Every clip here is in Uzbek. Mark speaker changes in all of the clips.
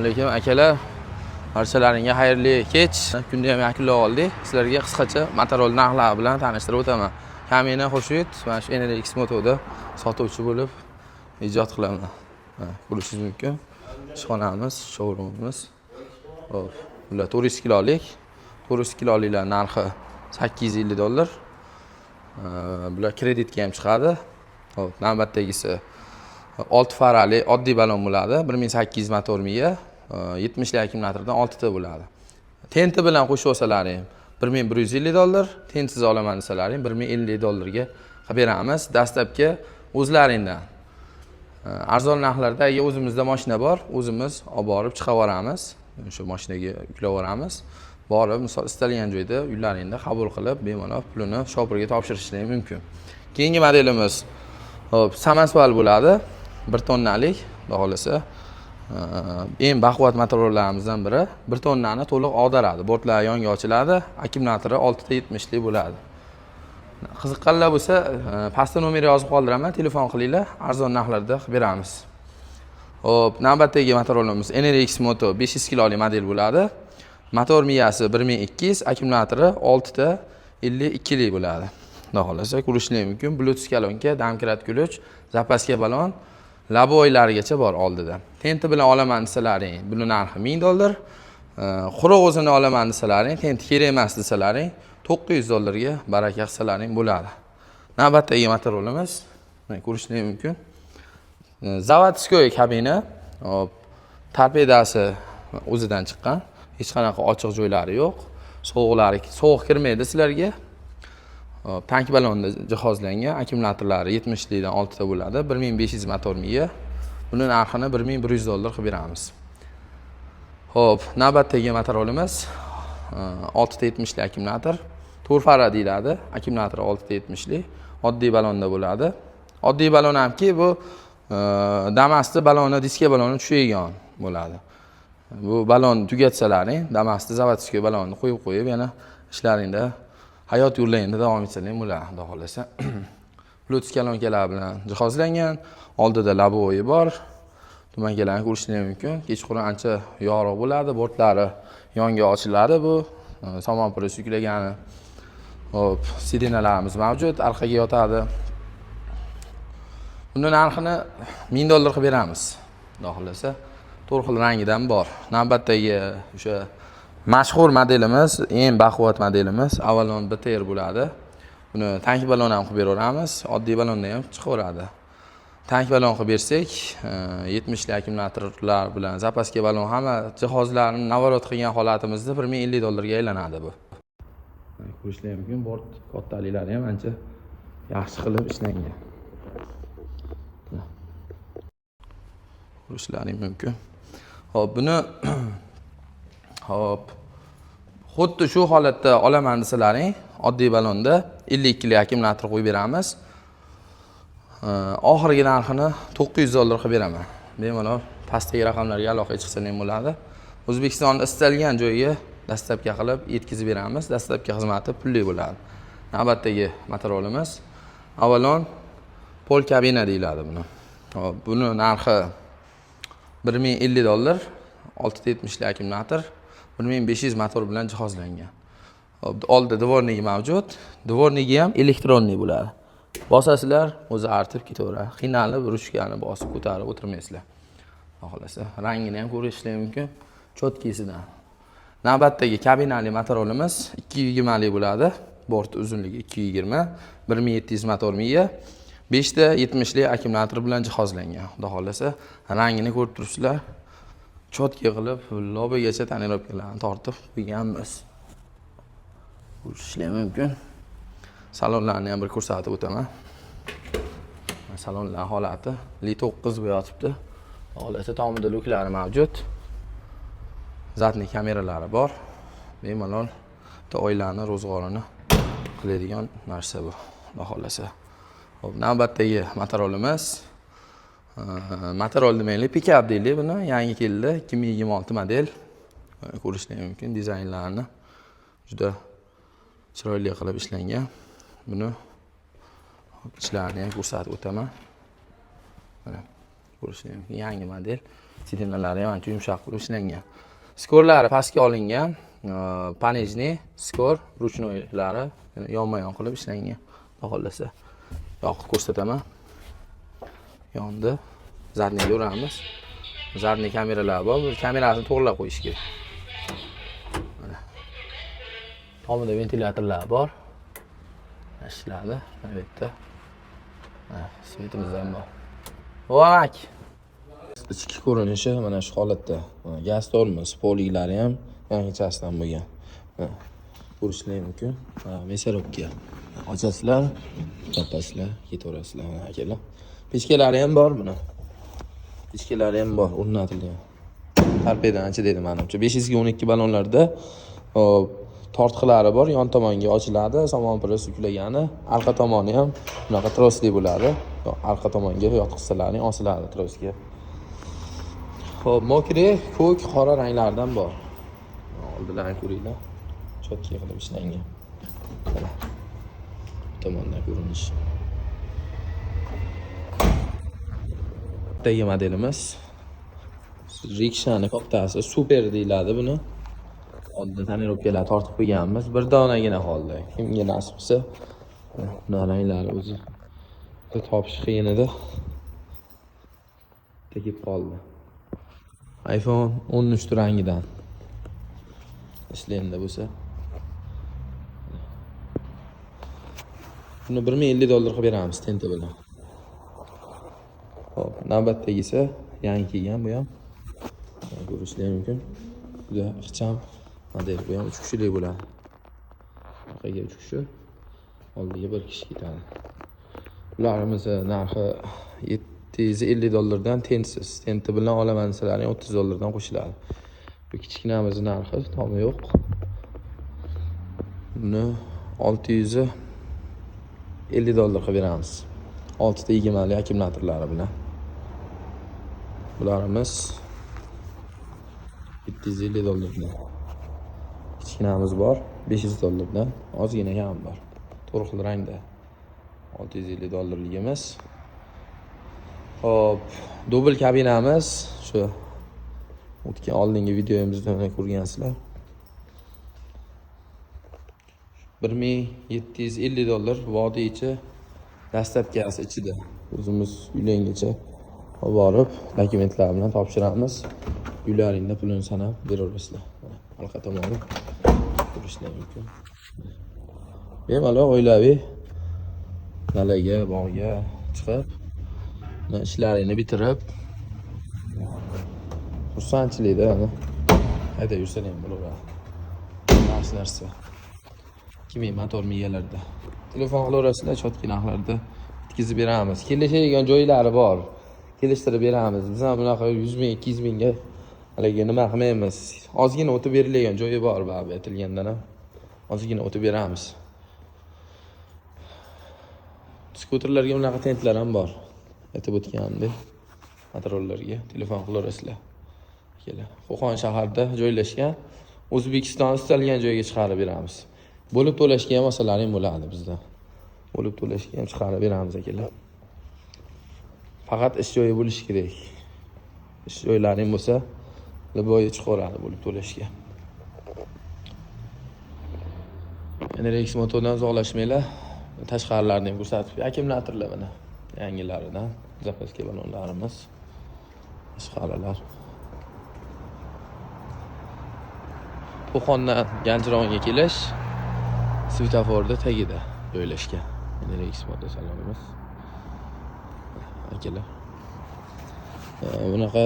Speaker 1: Lekin akalar, barchalaringga xayrli kech. Kunda ham yakunlab oldik. Sizlarga qisqacha Motorola narxlari bilan tanishtirib o'taman. Kamina Xushid, mana shu NRX motoda sotuvchi bo'lib ijod qilaman. Ko'rishingiz mumkin. Ishxonamiz, showroomimiz. Xo'p, bular 400 kilolik. 400 kiloliklar narxi $850. Bular kreditga ham chiqadi. Xo'p, navbatdagisi 6 farali oddiy balon bo'ladi. 1800 motor miya, 70 akkumulyatordan 6 ta bo'ladi. Tenti bilan qo'shib olsalaring $1150, tentsiz olaman desalaring $1050 ga qilib beramiz. Dastlabki o'zlaringdan arzon narxlarda o'zimizda mashina bor, o'zimiz olib borib chiqavoramiz. O'sha mashinaga yuklab yuboramiz. Borib, misol istalgan joyda uylaringda qabul qilib, bemalol pulini shopirga topshirishingiz mumkin. Keyingi modelimiz hop, Samasval bo'ladi. 1 tonnalik, xohlasa, eng baquvvat motorolarimizdan biri. 1 tonnani to'liq og'daradi. Bortlari yonga ochiladi, akkumulyatori 6 ta 70 lik bo'ladi. Qiziqqanlar bo'lsa, pastda nomer yozib qoldiraman, telefon qilinglar, arzon narxlarda qilib beramiz. Hop, navbatdagi motorolamiz NRX Moto 500 kilolik model bo'ladi. Motor miyasi 1200, akkumulyatori 6 ta 52 lik bo'ladi. Xohlasa, ko'rishingiz mumkin. Bluetooth kolonka, damkiratgich, zapaska balon, laboylarigacha bor oldida. Tenti bilan olaman desalaring, buni narxi $1000. Quruq o'zini olaman desalaring, tenti kerak emas desalaring, $900 ga baraka qilsalaring bo'ladi. Navbatdagi motorolamiz, mana ko'rishingiz mumkin. Zavodskoy kabina, hop, torpedasi o'zidan chiqqan. Hech qanaqa ochiq joylari yo'q. Sovuq kirmaydi sizlarga. Tank balonda jihozlangan, akkumulyatorlari 70 likdan 6 ta bo'ladi. 1500 motor miya. Buni narxini $1100 qilib beramiz. Xo'p, navbatdagi motorolamiz 6 ta 70 lik akkumulyator. 4 farad deyiladi. Akkumulyatori 6 ta 70 lik. Oddiy balonda bo'ladi. Oddiy balon hamki bu Damas'da baloni, diska baloni tushaygan bo'ladi. Bu balon tugatsalaring, Damas'da zavodskiy balonni qo'yib yana ishlaringda hayot yo'llaringda davom etsalar bo'ladi, xudo xolasa. Bluetooth kolonkalar bilan jihozlangan, oldida laboyi bor. Tumankalarni ko'rishingiz mumkin. Kechqurun ancha yorug' bo'ladi, bortlari yonga ochiladi bu. Somon puli yuklagani. Hop, sirenalarimiz mavjud, orqaga yotadi. Buni narxini $1000 qilib beramiz. Xudo xolasa, 4 xil rangidan bor. Navbatdagi o'sha mashhur modelimiz, eng baquvvat modelimiz, Avalon BTR bo'ladi. Buni tank balon ham qilib beramiz, oddiy balonda ham chiqaveradi. Tank balon qilib bersak, 70 lik akkumulyatorlar bilan zapaska balon hamma jihozlarni navorot qilgan holatimizda $1050 ga aylanadi bu. Ko'rishingiz mumkin, bort kattaliklari ham ancha yaxshi qilib ishlangan. Ko'rishlaring mumkin. Hop, buni hop, xuddi shu holatda olaman desalaring, oddiy balonda 52 lik akkumulyator qo'yib beramiz. Oxirgi narxini $900 qilib beraman. Bemalol pastdagi raqamlarga aloqa chiqsa ham bo'ladi. O'zbekistonning istalgan joyiga dastlabki qilib yetkazib beramiz. Dastlabki xizmati pulli bo'ladi. Navbatdagi motorolamiz Avalon Pol kabina deyiladi buni. Hop, buni narxi $1050, 6 ta 70 lik akkumulyator, 1500 motor bilan jihozlangan. Hop, oldida dvornigi mavjud. Dvornigi ham elektronli bo'ladi. Bosasizlar, o'zi artib ketaveradi. Qiynalib, ruchkani bosib ko'tarib o'tirmaysizlar. Xohlasa, rangini ham ko'rishingiz mumkin. Cho'tkisidan. Navbatdagi kabinali motorolamiz 220 lik bo'ladi. Bort uzunligi 220, 1700 motor miya, 5 ta 70 lik akkumulyator bilan jihozlangan. Xudo xolasa, rangini ko'rib turibsizlar. Chotga qilib, lobigacha tonirovkalarni tortib qo'yganmiz. Ko'rishingiz mumkin. Salonlarni ham bir ko'rsatib o'taman. Salonlar holati Li9 bo'lib yotibdi. Xolasa, tomida luklari mavjud. Zatni kameralari bor. Bemalol oilani ro'zg'orini qiladigan narsa bu. Xudo xolasa. Hop, navbatdagi motorolamiz Motorola demaylik, pick-up deylik buni. Yangi keldi, 2026 model. Ko'rishingiz mumkin, dizaynlarini juda chiroyli qilib ishlangan. Buni ichlarini ham ko'rsatib o'taman. Mana ko'rishingiz mumkin, yangi model. Sidenalari ham ancha yumshoq qilib ishlangan. Skorlari pastga olingan. Panejniy, skor, ruchnoylari yonma-yon qilib ishlangan. Xohlasa yoqib ko'rsataman. Yondi. Zadniga uramiz. Zadniy kameralar bor. Kamerasini to'g'rilab qo'yish kerak. Mana. Tomida ventilyatorlar bor. Ishladi. Mana bu yerda. Svetimiz ham bor. Vo'mak. Ichki ko'rinishi mana shu holatda. Gaz tormoz, poliklari ham yangichasidan bo'lgan. Ko'rishlar mumkin. Mesarovka. Ochasizlar, topasizlar, ketaverasizlar akalar. Pechkalari ham bor buni. Pechkalari ham bor, o'rnatilgan. Torpeda ancha dedi menimcha. 500 ga 12 ballonlarda tortqilari bor, yon tomonga ochiladi, somon piri suklagani, arqa tomoni ham bunaqa trosli bo'ladi. Arqa tomonga yotqizsalarning osiladi trosga. Xo'p, mokri, ko'k, qora ranglardan bor. Oldidan ko'ringlar. Chotki qilib ishlangan. Mana. Tomondan ko'rinish. Dagi modelimiz. Rikshani qo'qtasi super deyiladi buni. Oddiy tonirovkalar tortib qo'yganmiz. Bir donagina qoldi. Kimga nasib qilsa, buni ranglari o'zi topish qiyin edi. Tegib qoldi. iPhone 13 rangidan. Ishlaydi bo'lsa. Buni $1050 qilib beramiz tenti bilan. Xo'p, navbatdagisi yangi kelgan bu ham. Ko'rishingiz mumkin. Juda ixcham model bu ham 3 kishilik bo'ladi. Orqaga 3 kishi, oldiga 1 kishi ketadi. Ularimiz narxi $750 dan tensiz. Tenti bilan olaman desalarning $30 dan qo'shiladi. Bu kichkinamiz narxi tomi yo'q. Buni $650 qilib beramiz. 6 ta 20 li akkumulyatorlari bilan. Bularimiz $750 dan. Kichkinamiz bor, $500 dan. Ozgina ham bor. To'rt xil rangda. $650ligimiz. Hop, double kabinamiz shu o'tgan oldingi videomizda ko'rgansizlar. $1750 vodiy ichi dastlabkasi ichida. O'zimiz uylangacha borib, dokumentlar bilan topshiramiz. Uylaringda pulini sanab beraverasizlar. Orqa tomoni ko'rishlar mumkin. Bemalol oilaviy dalaga, bog'ga chiqib, ishlarini bitirib, xursandchilikda hayda yursa ham bo'laveradi. Yaxshi narsa. 2000 motor miyalarda. Telefon qilaverasizlar, chotki narxlarda bitkazib beramiz. Kelishadigan joylari bor. Kelishtirib beramiz. Biz ham bunaqa 100 ming, 200 mingga haligi nima qilmaymiz. Ozgina o'tib berilgan joyi bor, ba'zi aytilgandan ham. Ozgina o'tib beramiz. Skuterlarga bunaqa tentlar ham bor. Aytib o'tganimdek, motorollarga telefon qilaverasizlar. Keling, Qo'qon shaharida joylashgan. O'zbekiston istalgan joyga chiqarib beramiz. Bo'lib to'lashga ham olsalaring bo'ladi bizda. Bo'lib to'lashga ham chiqarib beramiz akalar. Faqat ish joyi bo'lishi kerak. Ish joylaring bo'lsa, liboyi chiqaradi bo'lib to'lashga. NRX motordan uzoqlashmanglar. Tashqarilarini ham ko'rsatib, akkumulyatorlar mana yangilaridan zapaska ballonlarimiz. Tashqarilar. Qo'qondan Ganjironga kelish svetoforda tagida joylashgan. NRX motor salonimiz. Akalar. Bunaqa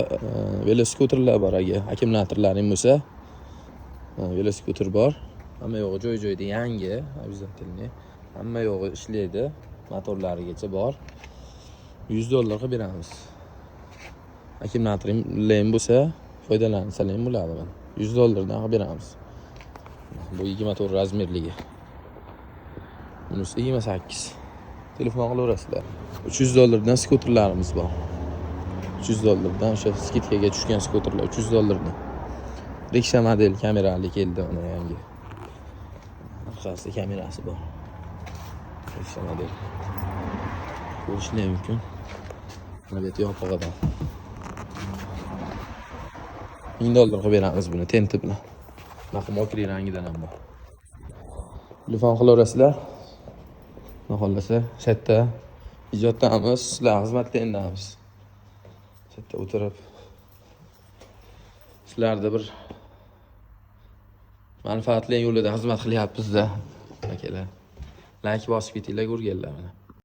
Speaker 1: velosipedlar bor aka. Akkumulyatorlaring bo'lsa, velosiped bor. Hamma yo'g'i joy-joyda yangi, обязательно. Hamma yo'g'i ishlaydi. Motorlarigacha bor. $100 qilib beramiz. Akkumulyatorlar ham bo'lsa, foydalansalar ham bo'ladi. $100 dan qilib beramiz. Bu 24 razmerligi. Bunisi 28. Telefon qilaverasizlar. $300 dan skuterlarimiz bor. $300 dan o'sha skidkaga tushgan skuterlar $300 dan. Riksha model kamerali keldi ona yangi. Orqasida kamerasi bor. Riksha model. Ko'rishlar mumkin. Mana bu yopig'idan. $1000 qilib beramiz buni tenti bilan. Bunaqa mokriy rangidan ham bor. Telefon qilaverasizlar. Xudo xohlasa, shu yerda ijoddamiz, sizlar xizmatdamiz. Shu yerda o'tirib sizlarni bir manfaatli yo'lida xizmat qilyapmiz-da, akalar. Like bosib ketinglar, ko'rganlar mana.